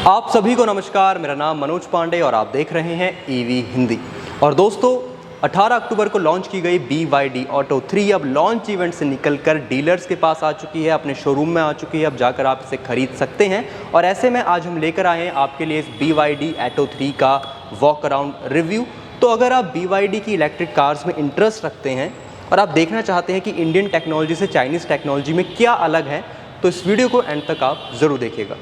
आप सभी को नमस्कार। मेरा नाम मनोज पांडे और आप देख रहे हैं ईवी हिंदी। और दोस्तों 18 अक्टूबर को लॉन्च की गई BYD ऑटो 3 अब लॉन्च इवेंट से निकलकर डीलर्स के पास आ चुकी है, अपने शोरूम में आ चुकी है। अब जाकर आप इसे खरीद सकते हैं। और ऐसे में आज हम लेकर आए हैं आपके लिए इस BYD ऑटो 3 का वॉक अराउंड रिव्यू। तो अगर आप BYD की इलेक्ट्रिक कार्स में इंटरेस्ट रखते हैं और आप देखना चाहते हैं कि इंडियन टेक्नोलॉजी से चाइनीज़ टेक्नोलॉजी में क्या अलग है, तो इस वीडियो को एंड तक आप ज़रूर देखिएगा।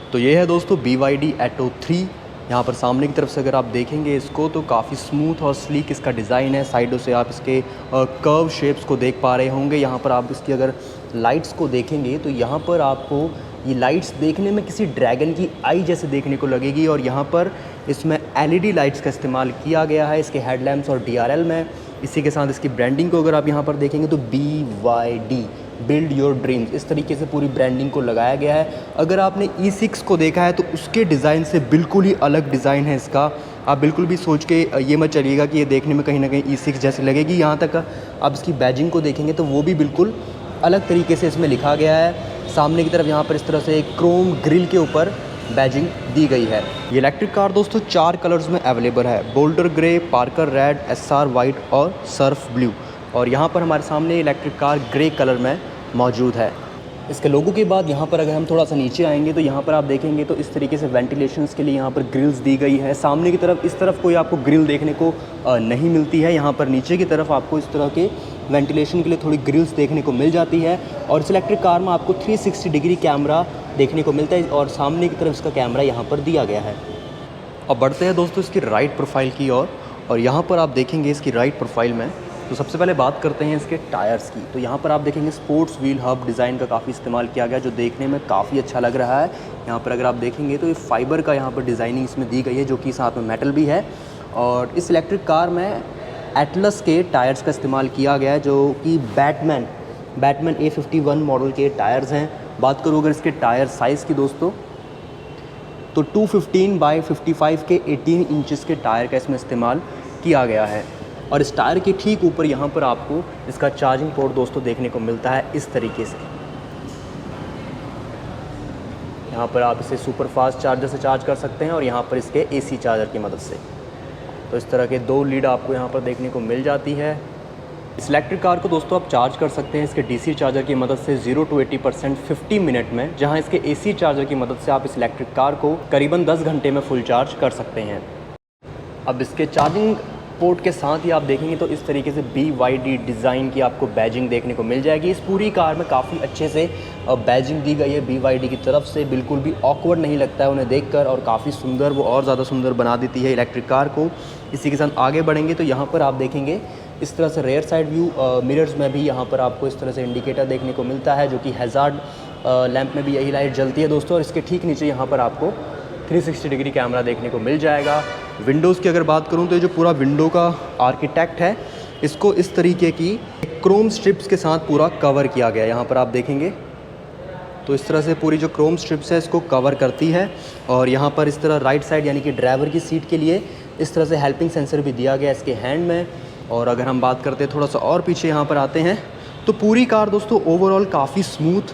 तो ये है दोस्तों BYD ऑटो 3। यहाँ पर सामने की तरफ से अगर आप देखेंगे इसको तो काफ़ी स्मूथ और स्लीक इसका डिज़ाइन है। साइडों से आप इसके कर्व शेप्स को देख पा रहे होंगे। यहाँ पर आप इसकी अगर लाइट्स को देखेंगे तो यहाँ पर आपको ये लाइट्स देखने में किसी ड्रैगन की आई जैसे देखने को लगेगी। और यहाँ पर इसमें LED लाइट्स का इस्तेमाल किया गया है इसके हेडलैम्प्स और DRL में। इसी के साथ इसकी ब्रांडिंग को अगर आप यहाँ पर देखेंगे तो BYD बिल्ड योर ड्रीम्स, इस तरीके से पूरी ब्रांडिंग को लगाया गया है। अगर आपने E6 को देखा है तो उसके डिज़ाइन से बिल्कुल ही अलग डिज़ाइन है इसका। आप बिल्कुल भी सोच के ये मत चलिएगा कि ये देखने में कहीं ना कहीं E6 जैसी लगेगी। यहाँ तक आप इसकी बैजिंग को देखेंगे तो वो भी बिल्कुल अलग तरीके से इसमें लिखा गया है। सामने की तरफ यहाँ पर इस तरह से एक क्रोम ग्रिल के ऊपर बैजिंग दी गई है। ये इलेक्ट्रिक कार दोस्तों 4 कलर्स में अवेलेबल है, boulder grey, Parker red, SR white और सर्फ ब्लू। और यहाँ पर हमारे सामने इलेक्ट्रिक कार ग्रे कलर में मौजूद है। इसके लोगों के बाद यहाँ पर अगर हम थोड़ा सा नीचे आएंगे तो यहाँ पर आप देखेंगे तो इस तरीके से वेंटिलेशंस के लिए यहाँ पर ग्रिल्स दी गई है। सामने की तरफ इस तरफ कोई आपको ग्रिल देखने को नहीं मिलती है। यहाँ पर नीचे की तरफ आपको इस तरह के वेंटिलेशन के लिए थोड़ी ग्रिल्स देखने को मिल जाती है। और इस इलेक्ट्रिक कार में आपको 360 डिग्री कैमरा देखने को मिलता है और सामने की तरफ इसका कैमरा यहाँ पर दिया गया है। अब बढ़ते हैं दोस्तों इसकी राइड प्रोफाइल की ओर। और यहाँ पर आप देखेंगे इसकी राइड प्रोफाइल में तो सबसे पहले बात करते हैं इसके टायर्स की। तो यहाँ पर आप देखेंगे स्पोर्ट्स व्हील हब डिज़ाइन का काफ़ी इस्तेमाल किया गया जो देखने में काफ़ी अच्छा लग रहा है। यहाँ पर अगर आप देखेंगे तो ये फाइबर का यहाँ पर डिज़ाइनिंग इसमें दी गई है जो कि साथ में मेटल भी है। और इस इलेक्ट्रिक कार में एटलस के टायर्स का इस्तेमाल किया गया है जो कि बैटमैन A51 मॉडल के टायर्स हैं। बात करूँ अगर इसके टायर साइज़ की दोस्तों तो 215/55 के 18 इंचज़ के टायर का इसमें इस्तेमाल किया गया है। और इस टायर के ठीक ऊपर यहाँ पर आपको इसका चार्जिंग पोर्ट दोस्तों देखने को मिलता है इस तरीके से। यहाँ पर आप इसे सुपर फास्ट चार्जर से चार्ज कर सकते हैं और यहाँ पर इसके AC चार्जर की मदद से। तो इस तरह के 2 लीड आपको यहाँ पर देखने को मिल जाती है। इस इलेक्ट्रिक कार को दोस्तों आप चार्ज कर सकते हैं इसके DC चार्जर की मदद से 0 to 80% 50 मिनट में, जहाँ इसके AC चार्जर की मदद से आप इस इलेक्ट्रिक कार को करीबन 10 घंटे में फुल चार्ज कर सकते हैं। अब इसके चार्जिंग पोर्ट के साथ ही आप देखेंगे तो इस तरीके से BYD डिज़ाइन की आपको बैजिंग देखने को मिल जाएगी। इस पूरी कार में काफ़ी अच्छे से बैजिंग दी गई है BYD की तरफ से। बिल्कुल भी ऑकवर्ड नहीं लगता है उन्हें देखकर और काफ़ी सुंदर, वो और ज़्यादा सुंदर बना देती है इलेक्ट्रिक कार को। इसी के साथ आगे बढ़ेंगे तो यहाँ पर आप देखेंगे इस तरह से रेयर साइड व्यू मिरर्स में भी यहाँ पर आपको इस तरह से इंडिकेटर देखने को मिलता है जो कि हैज़ार्ड लैंप में भी यही लाइट जलती है दोस्तों। और इसके ठीक नीचे यहाँ पर आपको 360 डिग्री कैमरा देखने को मिल जाएगा। विंडोज़ की अगर बात करूं तो ये जो पूरा विंडो का आर्किटेक्ट है इसको इस तरीके की क्रोम स्ट्रिप्स के साथ पूरा कवर किया गया है। यहाँ पर आप देखेंगे तो इस तरह से पूरी जो क्रोम स्ट्रिप्स है इसको कवर करती है। और यहाँ पर इस तरह राइट साइड यानी कि ड्राइवर की सीट के लिए इस तरह से हेल्पिंग सेंसर भी दिया गया इसके हैंड में। और अगर हम बात करते हैं थोड़ा सा और पीछे यहाँ पर आते हैं तो पूरी कार दोस्तों ओवरऑल काफ़ी स्मूथ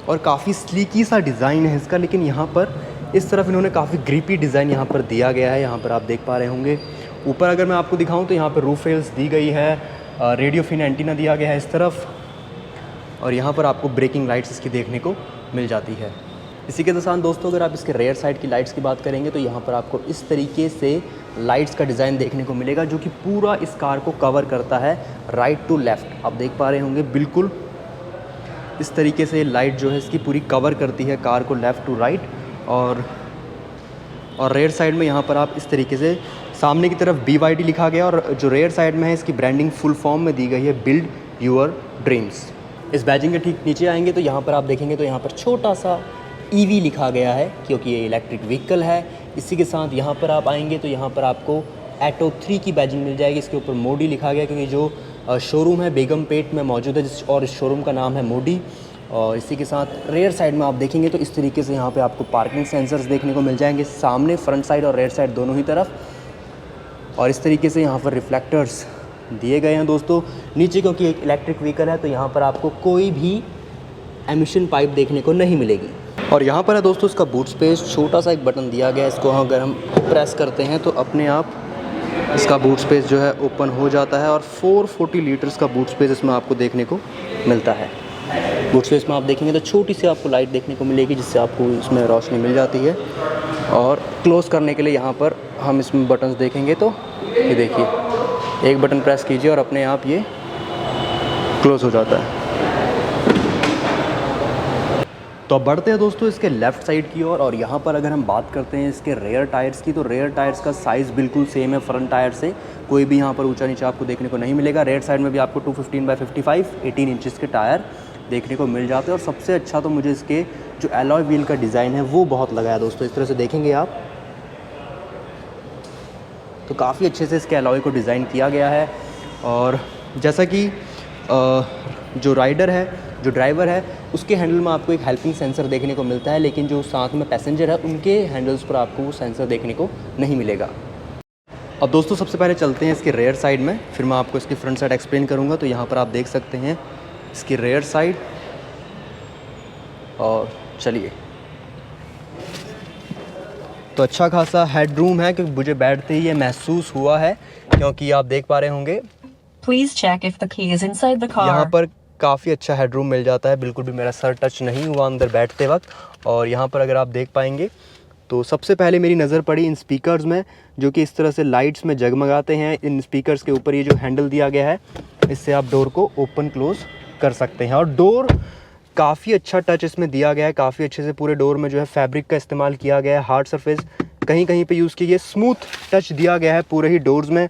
और काफ़ी स्लीकी सा डिज़ाइन है इसका। लेकिन यहाँ पर इस तरफ इन्होंने काफ़ी ग्रिपी डिज़ाइन यहाँ पर दिया गया है। यहाँ पर आप देख पा रहे होंगे ऊपर अगर मैं आपको दिखाऊं तो यहाँ पर रूफ रेल्स दी गई है, रेडियो फिन एंटीना दिया गया है इस तरफ। और यहाँ पर आपको ब्रेकिंग लाइट्स इसकी देखने को मिल जाती है। इसी के साथ दोस्तों अगर आप इसके रेयर साइड की लाइट्स की बात करेंगे तो यहाँ पर आपको इस तरीके से लाइट्स का डिज़ाइन देखने को मिलेगा जो कि पूरा इस कार को कवर करता है राइट टू लेफ़्ट। आप देख पा रहे होंगे बिल्कुल इस तरीके से लाइट जो है इसकी पूरी कवर करती है कार को लेफ़्ट टू राइट। और रेयर साइड में यहाँ पर आप इस तरीके से सामने की तरफ BYD लिखा गया और जो रेयर साइड में है इसकी ब्रांडिंग फुल फॉर्म में दी गई है बिल्ड योर ड्रीम्स। इस बैजिंग के ठीक नीचे आएंगे तो यहाँ पर आप देखेंगे तो यहाँ पर छोटा सा EV लिखा गया है क्योंकि ये इलेक्ट्रिक व्हीकल है। इसी के साथ यहाँ पर आप आएंगे तो यहाँ पर आपको ऑटो 3 की बैजिंग मिल जाएगी। इसके ऊपर मोडी लिखा गया क्योंकि जो शोरूम है बेगमपेट में मौजूद है और इस शोरूम का नाम है मोडी। और इसी के साथ रेयर साइड में आप देखेंगे तो इस तरीके से यहाँ पे आपको पार्किंग सेंसर्स देखने को मिल जाएंगे सामने, फ्रंट साइड और रेयर साइड दोनों ही तरफ। और इस तरीके से यहाँ पर रिफ्लेक्टर्स दिए गए हैं दोस्तों। नीचे क्योंकि एक इलेक्ट्रिक व्हीकल है तो यहाँ पर आपको कोई भी एमिशन पाइप देखने को नहीं मिलेगी। और यहाँ पर है दोस्तों इसका बूट स्पेस, छोटा सा एक बटन दिया गया है, इसको अगर हम प्रेस करते हैं तो अपने आप इसका बूट स्पेस जो है ओपन हो जाता है और 440 लीटर्स का बूट स्पेस इसमें आपको देखने को मिलता है। बूट स्पेस में आप देखेंगे तो छोटी सी आपको लाइट देखने को मिलेगी जिससे आपको इसमें रोशनी मिल जाती है। और क्लोज़ करने के लिए यहाँ पर हम इसमें बटन्स देखेंगे तो ये देखिए, एक बटन प्रेस कीजिए और अपने आप ये क्लोज़ हो जाता है। तो अब बढ़ते हैं दोस्तों इसके लेफ़्ट साइड की ओर और यहाँ पर अगर हम बात करते हैं इसके रेयर टायर्स की, तो रेयर टायर्स का साइज़ बिल्कुल सेम है फ्रंट टायर से, कोई भी यहाँ पर ऊंचा नीचा आपको देखने को नहीं मिलेगा। रेयर साइड में भी आपको 215/55 18 इंचेस के टायर देखने को मिल जाते हैं। और सबसे अच्छा तो मुझे इसके जो एलॉय व्हील का डिज़ाइन है वो बहुत लगा है दोस्तों। इस तरह से देखेंगे आप तो काफ़ी अच्छे से इसके एलॉय को डिज़ाइन किया गया है। और जैसा कि जो राइडर है, जो ड्राइवर है, उसके हैंडल में आपको एक हेल्पिंग सेंसर देखने को मिलता है, लेकिन जो साथ में पैसेंजर है उनके हैंडल्स पर आपको वो सेंसर देखने को नहीं मिलेगा। अब दोस्तों सबसे पहले चलते हैं इसके रेयर साइड में, फिर मैं आपको इसकी फ्रंट साइड एक्सप्लेन करूँगा। तो यहाँ पर आप देख सकते हैं इसकी रेयर साइड, और चलिए तो अच्छा खासा हेडरूम है क्योंकि मुझे बैठते ही ये महसूस हुआ है, क्योंकि आप देख पा रहे होंगे Please check if the key is inside the car. यहाँ पर काफ़ी अच्छा हेडरूम मिल जाता है, बिल्कुल भी मेरा सर टच नहीं हुआ अंदर बैठते वक्त। और यहाँ पर अगर आप देख पाएंगे तो सबसे पहले मेरी नज़र पड़ी इन स्पीकर्स में, जो कि इस तरह से लाइट्स में जगमगाते हैं। इन स्पीकर्स के ऊपर ये जो हैंडल दिया गया है, इससे आप डोर को ओपन क्लोज़ कर सकते हैं। और डोर काफ़ी अच्छा टच इसमें दिया गया है, काफ़ी अच्छे से पूरे डोर में जो है फैब्रिक का इस्तेमाल किया गया है, हार्ड सरफेस कहीं कहीं पे यूज़ किया, स्मूथ टच दिया गया है पूरे ही डोर्स में।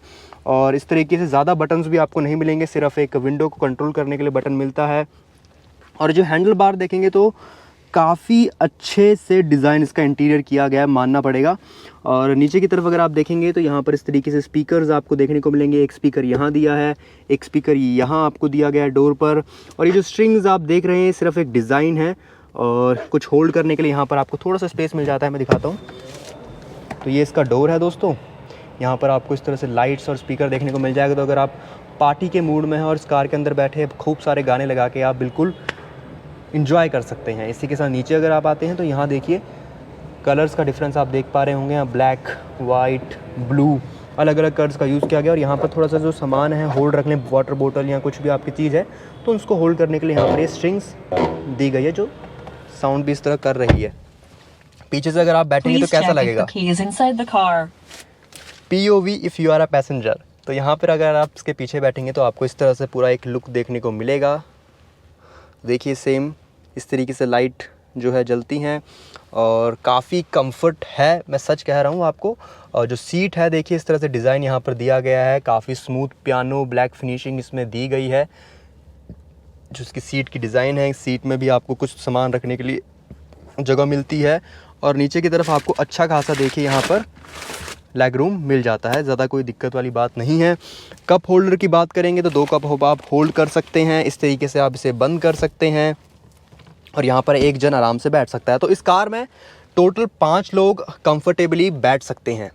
और इस तरीके से ज़्यादा बटन्स भी आपको नहीं मिलेंगे, सिर्फ एक विंडो को कंट्रोल करने के लिए बटन मिलता है। और जो हैंडल बार देखेंगे तो काफ़ी अच्छे से डिज़ाइन इसका इंटीरियर किया गया है, मानना पड़ेगा। और नीचे की तरफ अगर आप देखेंगे तो यहाँ पर इस तरीके से स्पीकर्स आपको देखने को मिलेंगे। एक स्पीकर यहाँ दिया है, एक स्पीकर यहाँ आपको दिया गया है डोर पर। और ये जो स्ट्रिंग्स आप देख रहे हैं सिर्फ एक डिज़ाइन है, और कुछ होल्ड करने के लिए यहाँ पर आपको थोड़ा सा स्पेस मिल जाता है। मैं दिखाता हूँ, तो ये इसका डोर है दोस्तों। यहाँ पर आपको इस तरह से लाइट्स और स्पीकर देखने को मिल जाएगा। तो अगर आप पार्टी के मूड में हैं और इस कार के अंदर बैठे खूब सारे गाने लगा के आप बिल्कुल इंजॉय कर सकते हैं। इसी के साथ नीचे अगर आप आते हैं तो यहाँ देखिए कलर्स का डिफरेंस आप देख पा रहे होंगे। यहाँ ब्लैक, वाइट, ब्लू, अलग अलग कलर्स का यूज़ किया गया। और यहाँ पर थोड़ा सा जो सामान है होल्ड रख लें, वाटर बोतल या कुछ भी आपकी चीज़ है, तो उसको होल्ड करने के लिए यहाँ पर ये स्ट्रिंग्स दी गई है जो साउंड भी इस तरह कर रही है। पीछे से अगर आप बैठेंगे तो कैसा लगेगा, POV if you are a passenger. तो यहाँ पर अगर आप इसके पीछे बैठेंगे तो आपको इस तरह से पूरा एक लुक देखने को मिलेगा। देखिए सेम इस तरीके से लाइट जो है जलती हैं और काफ़ी कंफर्ट है, मैं सच कह रहा हूँ आपको। और जो सीट है देखिए इस तरह से डिज़ाइन यहाँ पर दिया गया है, काफ़ी स्मूथ पियानो ब्लैक फिनिशिंग इसमें दी गई है। जो इसकी सीट की डिज़ाइन है, सीट में भी आपको कुछ सामान रखने के लिए जगह मिलती है। और नीचे की तरफ आपको अच्छा खासा देखिए यहाँ पर लेग रूम मिल जाता है, ज़्यादा कोई दिक्कत वाली बात नहीं है। कप होल्डर की बात करेंगे तो 2 कप आप होल्ड कर सकते हैं, इस तरीके से आप इसे बंद कर सकते हैं और यहाँ पर एक जन आराम से बैठ सकता है। तो इस कार में टोटल 5 लोग कंफर्टेबली बैठ सकते हैं।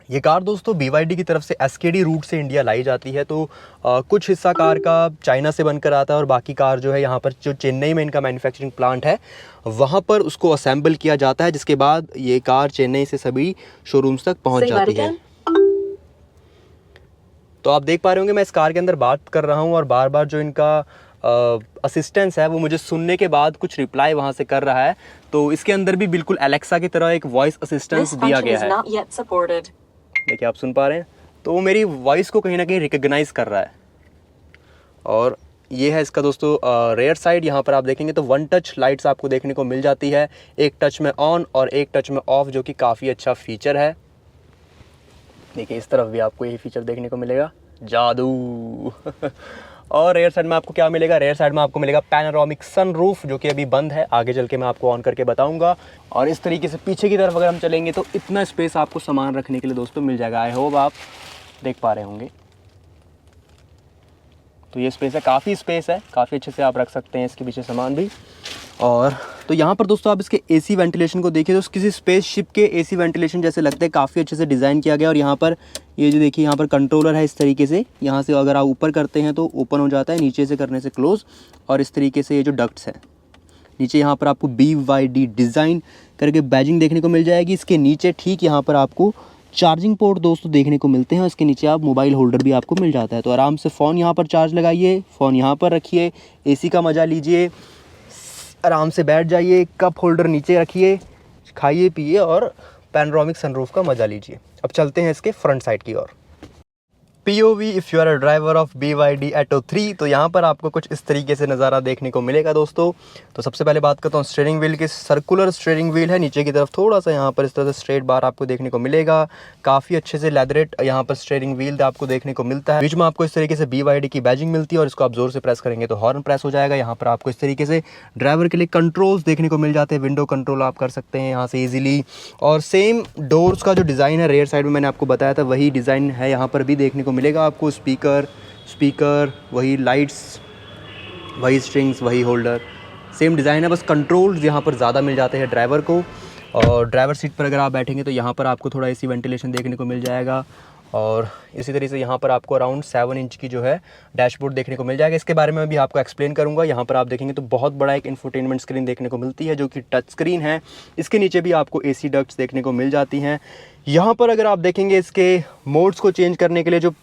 ये कार दोस्तों BYD की तरफ से SKD रूट से इंडिया लाई जाती है। तो कुछ हिस्सा कार का चाइना से बनकर आता है और बाकी कार जो है यहाँ पर जो चेन्नई में इनका मैन्युफैक्चरिंग प्लांट है वहाँ पर उसको असेंबल किया जाता है, जिसके बाद ये कार चेन्नई से सभी शोरूम्स तक पहुँच जाती है। तो आप देख पा रहे होंगे मैं इस कार के अंदर बात कर रहा हूँ और बार बार जो इनका असिस्टेंस है वो मुझे सुनने के बाद कुछ रिप्लाई वहाँ से कर रहा है। तो इसके अंदर भी बिल्कुल एलेक्सा की तरह एक वॉइस असिस्टेंस दिया गया है। देखिए आप सुन पा रहे हैं, तो वो मेरी वॉइस को कहीं ना कहीं रिकग्नाइज़ कर रहा है। और ये है इसका दोस्तों रेयर साइड। यहाँ पर आप देखेंगे तो 1 टच लाइट्स आपको देखने को मिल जाती है, एक टच में ऑन और एक टच में ऑफ, जो कि काफ़ी अच्छा फीचर है। देखिए इस तरफ भी आपको यही फीचर देखने को मिलेगा, जादू। और रेयर साइड में आपको क्या मिलेगा, रेयर साइड में आपको मिलेगा पैनोरामिक सनरूफ, जो कि अभी बंद है, आगे चल के मैं आपको ऑन करके बताऊंगा। और इस तरीके से पीछे की तरफ अगर हम चलेंगे तो इतना स्पेस आपको सामान रखने के लिए दोस्तों मिल जाएगा। आई होप आप देख पा रहे होंगे। तो ये स्पेस है, काफ़ी स्पेस है, काफ़ी अच्छे से आप रख सकते हैं इसके पीछे सामान भी। और तो यहाँ पर दोस्तों आप इसके AC वेंटिलेशन को देखिए तो किसी स्पेसशिप के AC वेंटिलेशन जैसे लगते हैं, काफ़ी अच्छे से डिज़ाइन किया गया। और यहाँ पर ये जो देखिए यहाँ पर कंट्रोलर है, इस तरीके से यहाँ से अगर आप ऊपर करते हैं तो ओपन हो जाता है, नीचे से करने से क्लोज़। और इस तरीके से ये जो डक्ट्स हैं नीचे यहाँ पर आपको BYD डिज़ाइन करके बैजिंग देखने को मिल जाएगी। इसके नीचे ठीक यहाँ पर आपको चार्जिंग पोर्ट दोस्तों देखने को मिलते हैं। इसके नीचे आप मोबाइल होल्डर भी आपको मिल जाता है। तो आराम से फ़ोन यहाँ पर चार्ज लगाइए, फ़ोन यहाँ पर रखिए, AC का मज़ा लीजिए, आराम से बैठ जाइए, कप होल्डर नीचे रखिए, खाइए पिए और पैनोरामिक सनरूफ का मज़ा लीजिए। अब चलते हैं इसके फ्रंट साइड की ओर। POV if you are a driver of BYD Atto 3, तो यहाँ पर आपको कुछ इस तरीके से नज़ारा देखने को मिलेगा दोस्तों। तो सबसे पहले बात करता हूँ स्टीयरिंग व्हील की। सर्कुलर स्टीयरिंग व्हील है, नीचे की तरफ थोड़ा सा यहाँ पर इस तरह से स्ट्रेट बार आपको देखने को मिलेगा। काफ़ी अच्छे से लेदरेट यहाँ पर स्टीयरिंग व्हील आपको देखने को मिलता है। बीच में आपको इस तरीके से BYD की बैजिंग मिलती है और इसको आप जोर से प्रेस करेंगे तो हॉर्न प्रेस हो जाएगा। यहाँ पर आपको इस तरीके से ड्राइवर के लिए कंट्रोल्स देखने को मिल जाते हैं। विंडो कंट्रोल आप कर सकते हैं यहाँ से ईजिली, और सेम डोर्स का जो डिज़ाइन है रेयर साइड में मैंने आपको बताया था वही डिज़ाइन है यहाँ पर भी देखने को मिलेगा आपको। स्पीकर वही, लाइट्स वही, स्ट्रिंग्स वही, होल्डर सेम डिज़ाइन है, बस कंट्रोल्स यहाँ पर ज़्यादा मिल जाते हैं ड्राइवर को। और ड्राइवर सीट पर अगर आप बैठेंगे तो यहाँ पर आपको थोड़ा AC वेंटिलेशन देखने को मिल जाएगा। और इसी तरीके से यहाँ पर आपको अराउंड 7 इंच की जो है डैशबोर्ड देखने को मिल जाएगा। इसके बारे में भी आपको एक्सप्लेन करूँगा। यहाँ पर आप देखेंगे तो बहुत बड़ा एक इंफोटेनमेंट स्क्रीन देखने को मिलती है जो कि टच स्क्रीन है। इसके नीचे भी आपको AC डक्ट्स देखने को मिल जाती हैं। यहाँ पर अगर आप देखेंगे इसके मोड्स को चेंज करने के लिए जो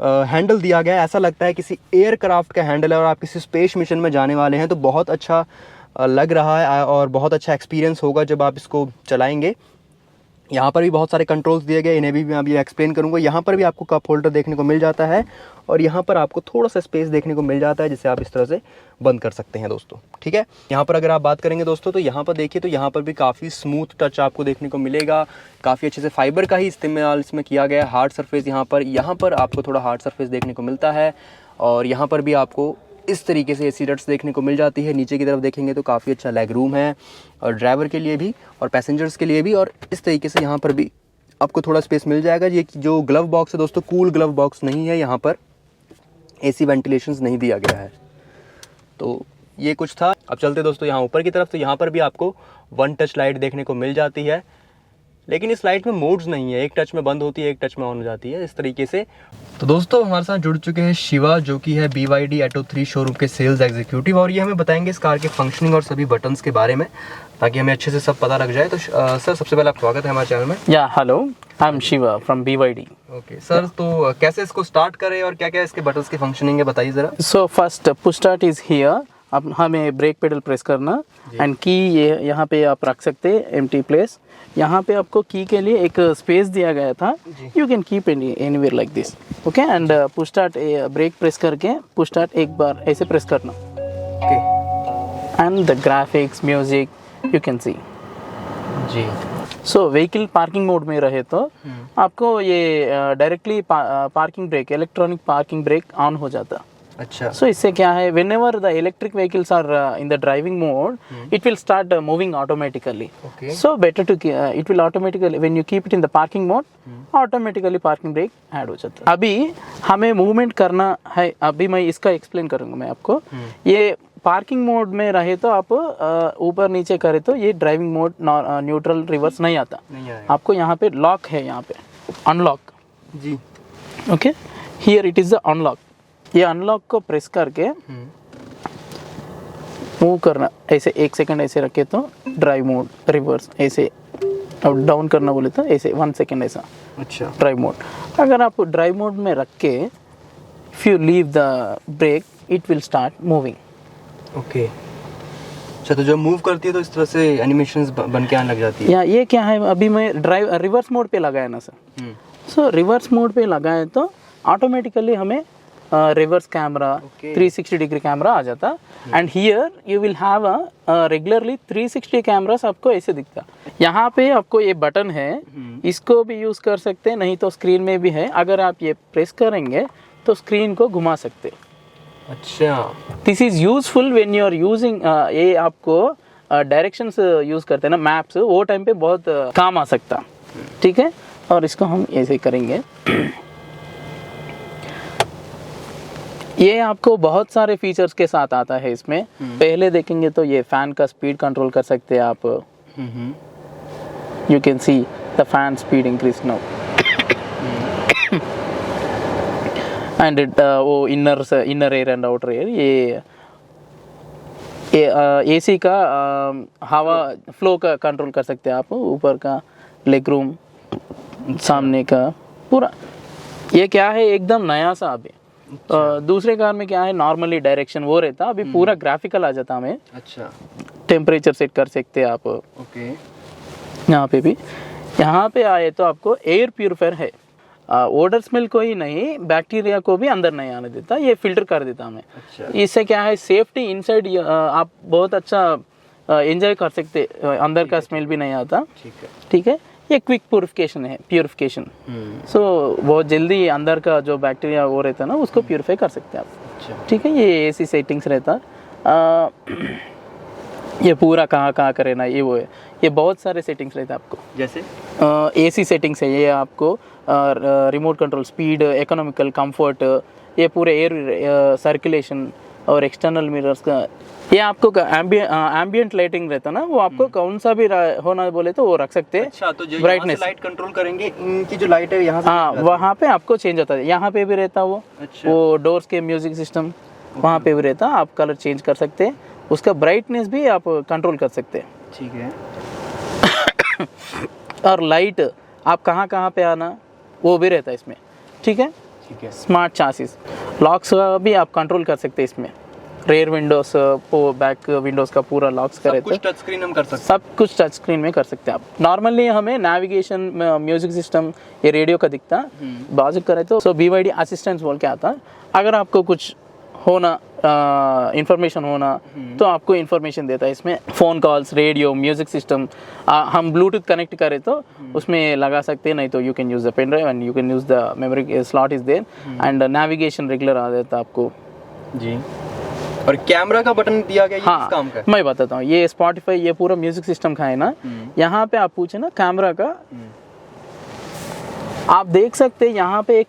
हैंडल दिया गया है, ऐसा लगता है किसी एयरक्राफ्ट का हैंडल है और आप किसी स्पेस मिशन में जाने वाले हैं। तो बहुत अच्छा लग रहा है और बहुत अच्छा एक्सपीरियंस होगा जब आप इसको चलाएंगे। यहाँ पर भी बहुत सारे कंट्रोल्स दिए गए, इन्हें भी मैं अभी एक्सप्लेन करूँगा। यहाँ पर भी आपको कप होल्डर देखने को मिल जाता है और यहाँ पर आपको थोड़ा सा स्पेस देखने को मिल जाता है जिसे आप इस तरह से बंद कर सकते हैं दोस्तों, ठीक है। यहाँ पर अगर आप बात करेंगे दोस्तों तो यहाँ पर देखिए तो यहाँ पर भी काफ़ी स्मूथ टच आपको देखने को मिलेगा। काफ़ी अच्छे से फाइबर का ही इस्तेमाल इसमें किया गया है। हार्ड सरफेस यहाँ पर आपको थोड़ा हार्ड सरफेस देखने को मिलता है और यहाँ पर भी आपको इस तरीके से AC डक्ट्स देखने को मिल जाती है। नीचे की तरफ देखेंगे तो काफ़ी अच्छा लेग रूम है और ड्राइवर के लिए भी और पैसेंजर्स के लिए भी। और इस तरीके से यहाँ पर भी आपको थोड़ा स्पेस मिल जाएगा। ये जो ग्लव बॉक्स है दोस्तों, कूल ग्लव बॉक्स नहीं है, यहाँ पर AC वेंटिलेशंस नहीं दिया गया है। तो ये कुछ था। अब चलते दोस्तों यहाँ ऊपर की तरफ। तो यहाँ पर भी आपको 1 टच लाइट देखने को मिल जाती है, लेकिन इस लाइट में मोड्स नहीं है, एक टच में बंद होती है, एक टच में ऑन हो जाती है, इस तरीके से। तो दोस्तों हमारे साथ जुड़ चुके हैं शिवा, जो कि है BYD Atto 3 शोरूम के सेल्स एग्जीक्यूटिव, और ये हमें बताएंगे इस कार के फंक्शनिंग और सभी बटन्स के बारे में, ताकि हमें अच्छे से सब पता लग जाए। तो सर सबसे पहले आप स्वागत है हमारे चैनल में। या hello, I am Shiva from BYD। Okay sir, तो कैसे इसको स्टार्ट करें और क्या क्या इसके बटन्स की फंक्शनिंग है बताइए ज़रा। So first push start is here. अब हमें ब्रेक पेडल प्रेस करना एंड की ये यहाँ पे आप रख सकते हैं, एम्प्टी प्लेस। यहाँ पे आपको की के लिए एक स्पेस दिया गया था, you can keep anywhere like this, okay. And push start brake press करके पुश स्टार्ट एक बार ऐसे प्रेस करना, okay. And the graphics music you can see ji. So vehicle parking mode में रहे तो आपको ये directly parking brake, electronic parking brake on हो जाता। अच्छा। So इससे क्या है, whenever the electric vehicles are in the driving mode, it will start moving automatically. Okay. So better to it will automatically, when you keep it in the parking mode, automatically parking brake add हो जाता है। अभी हमें movement करना है, अभी मैं इसका एक्सप्लेन करूँगा मैं आपको। ये पार्किंग मोड में रहे तो आप ऊपर नीचे करे तो ये ड्राइविंग मोड न्यूट्रल रिवर्स नहीं आता, आपको यहाँ पे लॉक है, यहाँ पे unlock ji, okay. Here it is the unlock. ये अनलॉक को प्रेस करके मूव करना, ऐसे 1 सेकंड ऐसे रखे तो ड्राइव मोड रिवर्स, ऐसे अब डाउन करना बोले तो ऐसे 1 सेकंड ऐसा। अच्छा। ड्राइव मोड अगर आप ड्राइव मोड में रख के if you leave the brake it will start moving, okay. अच्छा, तो जब मूव करती है तो इस तरह से एनिमेशंस बन के आने लग जाती है। या ये क्या है, अभी मैं ड्राइव रिवर्स मोड पे लगाया ना सर। सो रिवर्स मोड पे लगाए तो ऑटोमेटिकली हमें रिवर्स कैमरा 360 डिग्री कैमरा आ जाता। And here you will have a regularly 360 cameras आपको ऐसे दिखता। यहाँ पे आपको ये बटन है, इसको भी यूज़ कर सकते हैं, नहीं तो स्क्रीन में भी है। अगर आप ये प्रेस करेंगे तो स्क्रीन को घुमा सकते। अच्छा। This is useful when you are using, ये आपको डायरेक्शंस यूज़ करते हैं ना, मैप्स, वो टाइम पे बहुत काम आ सकता, ठीक है। और इसको हम ऐसे करेंगे। ये आपको बहुत सारे फीचर्स के साथ आता है इसमें। पहले देखेंगे तो ये फैन का स्पीड कंट्रोल कर सकते हैं आप, you can see the fan speed increase now. And वो inner air and outer air, ये एसी का हवा फ्लो का कंट्रोल कर सकते हैं आप, ऊपर का लेग रूम, सामने का पूरा। ये क्या है एकदम नया सा अभी। दूसरे कार में क्या है नॉर्मली डायरेक्शन वो रहता, अभी पूरा ग्राफिकल आ जाता हमें। अच्छा, टेम्परेचर सेट कर सकते हैं आप। ओके। यहाँ पे भी, यहाँ पे आए तो आपको एयर प्यूरिफायर है। ओडर स्मेल को ही नहीं, बैक्टीरिया को भी अंदर नहीं आने देता, ये फिल्टर कर देता हमें। अच्छा, इससे क्या है सेफ्टी इनसाइड आप बहुत अच्छा एंजॉय कर सकते, अंदर का स्मेल भी नहीं आता। ठीक है। ठीक है, ये क्विक प्यूरिफिकेशन है, प्यूरिफिकेशन। सो बहुत जल्दी अंदर का जो बैक्टीरिया वो रहता है ना उसको प्यूरिफाई कर सकते हैं आप। अच्छा, ठीक है, ये एसी सेटिंग्स रहता ये पूरा कहाँ कहाँ करे ना ये वो है, ये बहुत सारे सेटिंग्स रहते हैं आपको। जैसे एसी सेटिंग्स है, ये आपको remote control, speed, economical, comfort, ये पूरे एयर सर्कुलेशन और एक्सटर्नल मिरर्स का। ये आपको एम्बियंट लाइटिंग रहता ना, वो आपको कौन सा भी होना बोले तो वो रख सकते हैं। अच्छा, तो जो ब्राइटनेस लाइट कंट्रोल करेंगे, इनकी जो लाइट है यहाँ से हाँ वहाँ पे आपको चेंज होता है, यहाँ पे भी रहता वो। अच्छा। वो डोर्स के म्यूजिक सिस्टम वहाँ पे भी रहता, आप कलर चेंज कर सकते हैं, उसका ब्राइटनेस भी आप कंट्रोल कर सकते हैं। ठीक है। और लाइट आप कहाँ कहाँ पे आना वो भी रहता है इसमें। ठीक है, ठीक है। स्मार्ट चासिस, लॉक्स भी आप कंट्रोल कर सकते हैं इसमें, रेयर विंडोज, बैक विंडोज का पूरा लॉक्स का रहता है। टच स्क्रीन हम कर सकते सब कुछ टच स्क्रीन में कर सकते हैं आप। नॉर्मली हमें नेविगेशन, म्यूजिक सिस्टम, ये रेडियो का दिखता, बाजू करे तो BYD असिस्टेंट बोल के आता। अगर आपको कुछ होना, इंफॉर्मेशन होना तो आपको इंफॉर्मेशन देता है इसमें। Phone calls, radio, music system, हम ब्लूटूथ कनेक्ट करें तो उसमें लगा सकते हैं, नहीं तो you can use the pen drive and you can use the memory slot is there, and navigation regular आ जाता आपको जी। और कैमरा का बटन दिया गया, ये हाँ, किस काम का है? मैं बताता हूँ। ये स्पॉटिफाई, ये पूरा म्यूजिक सिस्टम का है ना, यहाँ पे आप पूछे ना कैमरा का, आप देख सकते हैं यहाँ पे एक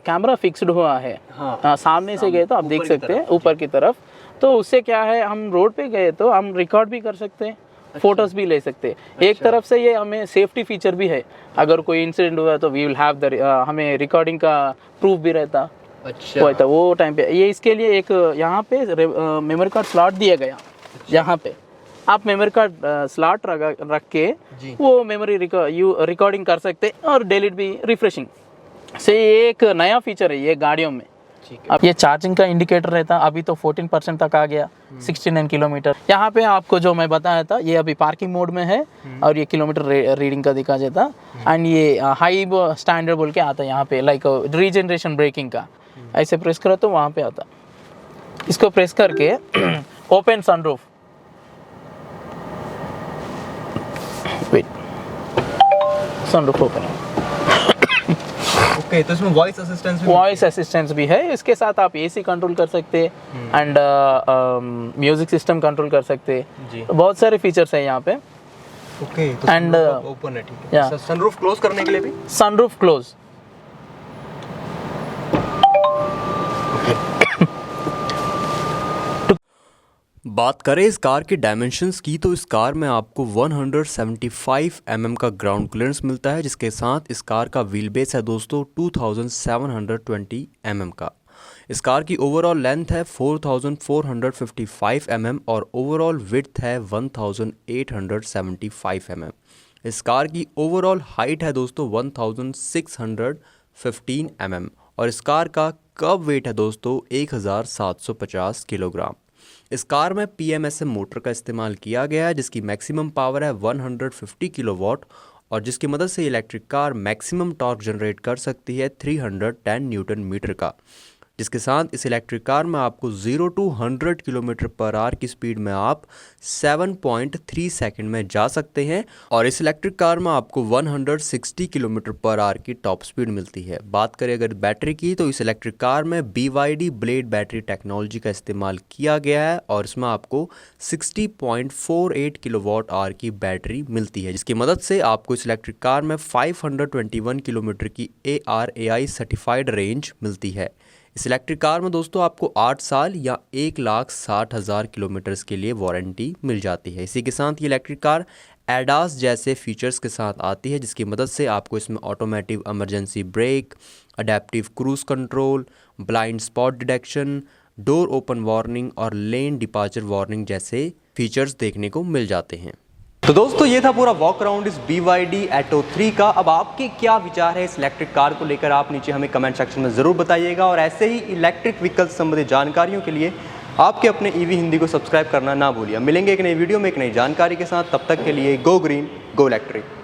कैमरा फिक्स्ड हुआ है। हाँ, सामने से गए तो आप देख सकते हैं ऊपर की तरफ, तो उससे क्या है हम रोड पे गए तो हम रिकॉर्ड भी कर सकते हैं, फोटोज भी ले सकते हैं। एक तरफ से ये हमें सेफ्टी फीचर भी है, अगर कोई इंसिडेंट हुआ तो वी विल हैव द हमें रिकॉर्डिंग का प्रूफ भी रहता। अच्छा, वो टाइम पे ये इसके लिए एक यहाँ पे मेमोरी कार्ड स्लॉट दिया गया। यहाँ पे आप मेमोरी कार्ड स्लॉट रख के जी। वो मेमोरी रिकॉर्डिंग कर सकते हैं और डिलीट भी, रिफ्रेशिंग से ये एक नया फीचर है ये गाड़ियों में। ठीक है। अब ये चार्जिंग का इंडिकेटर रहता, अभी तो 14% तक आ गया, 69 किलोमीटर। यहाँ पे आपको जो मैं बताया था ये अभी पार्किंग मोड में है और ये किलोमीटर रीडिंग का दिखा जाता। एंड ये हाई स्टैंडर्ड बोल के आता है यहाँ पे, लाइक रीजनरेशन ब्रेकिंग का। ऐसे प्रेस करो तो वहाँ पे आता, इसको प्रेस करके open sunroof, wait, sunroof open. Okay, तो इसमें वॉइस असिस्टेंस वॉइस असिस्टेंस भी है, इसके साथ आप एसी कंट्रोल कर सकते हैं एंड म्यूजिक सिस्टम कंट्रोल कर सकते हैं जी। तो बहुत सारे फीचर्स हैं यहाँ पे। ओके, तो And, ओपन है। ठीक है। सनरूफ क्लोज करने के लिए भी सनरूफ क्लोज, बात करें इस कार के डायमेंशंस की, तो इस कार में आपको 175 mm का ग्राउंड क्लियरेंस मिलता है, जिसके साथ इस कार का व्हील बेस है दोस्तों 2720 mm का। इस कार की ओवरऑल लेंथ है 4455 mm और ओवरऑल विड्थ है 1875 mm। इस कार की ओवरऑल हाइट है दोस्तों 1615 mm और इस कार का कर्ब वेट है दोस्तों 1750 किलोग्राम। इस कार में PMSM मोटर का इस्तेमाल किया गया है, जिसकी मैक्सिमम पावर है 150 किलोवाट और जिसकी मदद से electric car maximum torque generate कर सकती है 310 न्यूटन मीटर का, जिसके साथ इस इलेक्ट्रिक कार में आपको 0 to 100 किलोमीटर पर आवर की स्पीड में आप 7.3 सेकंड में जा सकते हैं और इस इलेक्ट्रिक कार में आपको 160 किलोमीटर पर आवर की टॉप स्पीड मिलती है। बात करें अगर बैटरी की, तो इस इलेक्ट्रिक कार में BYD ब्लेड बैटरी टेक्नोलॉजी का इस्तेमाल किया गया है और इसमें आपको 60.48 किलोवाट आवर की बैटरी मिलती है, जिसकी मदद से आपको इस इलेक्ट्रिक कार में 521 किलोमीटर की ARAI सर्टिफाइड रेंज मिलती है। इस इलेक्ट्रिक कार में दोस्तों आपको 8 साल या 1,60,000 किलोमीटर्स के लिए वारंटी मिल जाती है। इसी के साथ ये इलेक्ट्रिक कार एडास जैसे फीचर्स के साथ आती है, जिसकी मदद से आपको इसमें automatic emergency brake, adaptive cruise control, blind spot detection, door open warning और लेन डिपार्चर वार्निंग जैसे फीचर्स देखने को मिल जाते हैं। तो दोस्तों ये था पूरा वॉक अराउंड इस BYD Atto 3 का। अब आपके क्या विचार है इस इलेक्ट्रिक कार को लेकर, आप नीचे हमें कमेंट सेक्शन में ज़रूर बताइएगा। और ऐसे ही इलेक्ट्रिक व्हीकल से संबंधित जानकारियों के लिए आपके अपने EV हिंदी को सब्सक्राइब करना ना भूलिए। मिलेंगे एक नई वीडियो में एक नई जानकारी के साथ, तब तक के लिए गो ग्रीन गो इलेक्ट्रिक।